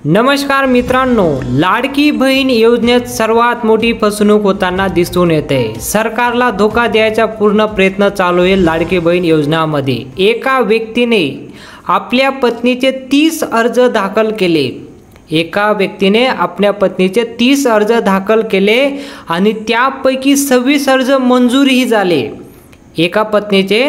नमस्कार मित्रांनो, लाडकी बहीण योजनेत सर्वात मोठी फसवणूक होताना दिसून येते। सरकारला धोका द्यायचा पूर्ण प्रयत्न चालू आहे। लाडकी बहीण योजनामध्ये एका व्यक्तीने आपल्या पत्नीचे 30 अर्ज दाखल केले। एका व्यक्तीने आपल्या पत्नीचे 30 अर्ज दाखल केले आणि त्यापैकी 26 अर्ज मंजूरही झाले। एका पत्नीचे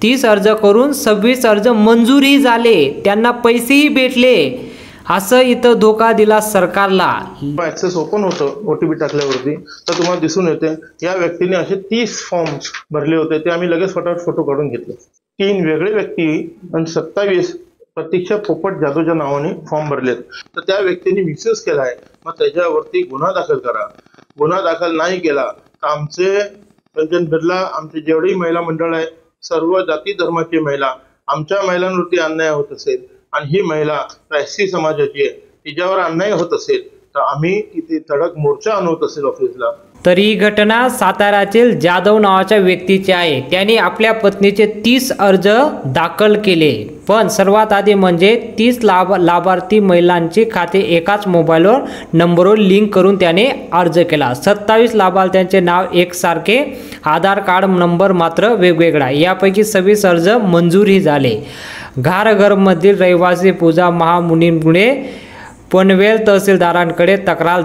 30 अर्ज करून 26 अर्ज मंजूरही झाले, त्यांना पैसेही भेटले। असं इथं धोका दिला सरकारला। ऍक्सेस ओपन होतं ओटीपी टाकल्यावरती, तर तुम्हाला दिसून येते या व्यक्तीने असे 30 फॉर्म्स भरले होते। ते आम्ही लगेच फटाफट फोटो काढून घेतले। 3 वेगळे व्यक्ती आणि 27 प्रतीक्षा पोपट जाधवच्या नावाने फॉर्म भरलेत। तर त्या व्यक्तीने मिसयूज केलाय, मग त्याच्यावरती गुन्हा दाखल करा। गुन्हा दाखल नाही केला तर आमचे रंजन बिर्ला, आमचे जेवढेही महिला मंडळ आहे, सर्व जाती धर्माची महिला, आमच्या महिलांवरती अन्याय होत असेल आणि ही महिला एससी समाजाची आहे, तिच्यावर अन्याय होत असेल तर आम्ही इथे तडक मोर्चा आणवत असेल ऑफिसला। तर ही घटना साताऱ्यातील जाधव नावाच्या व्यक्तीची आहे। त्याने आपल्या पत्नीचे 30 अर्ज दाखल केले, पण सर्वात आधी म्हणजे 30 लाभार्थी महिलांची खाते एकाच मोबाईलवर नंबरवर लिंक करून त्याने अर्ज केला। 27 लाभार्थ्यांचे नाव एकसारखे, आधार कार्ड नंबर मात्र वेगवेगळा। यापैकी 26 अर्ज मंजूरही झाले। घारघरमधील रहिवासी पूजा महामुनींमुळे पनवेल तहसीलदारांकडे तक्रार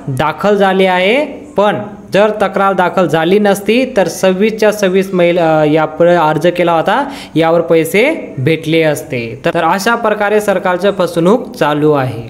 दाखल झाली आहे। पण जर तक्रार दाखल झाली नसती तर 26च्या 26 महिला यापुढे अर्ज केला होता, यावर पैसे भेटले असते। तर अशा प्रकारे सरकारची फसवणूक चालू आहे।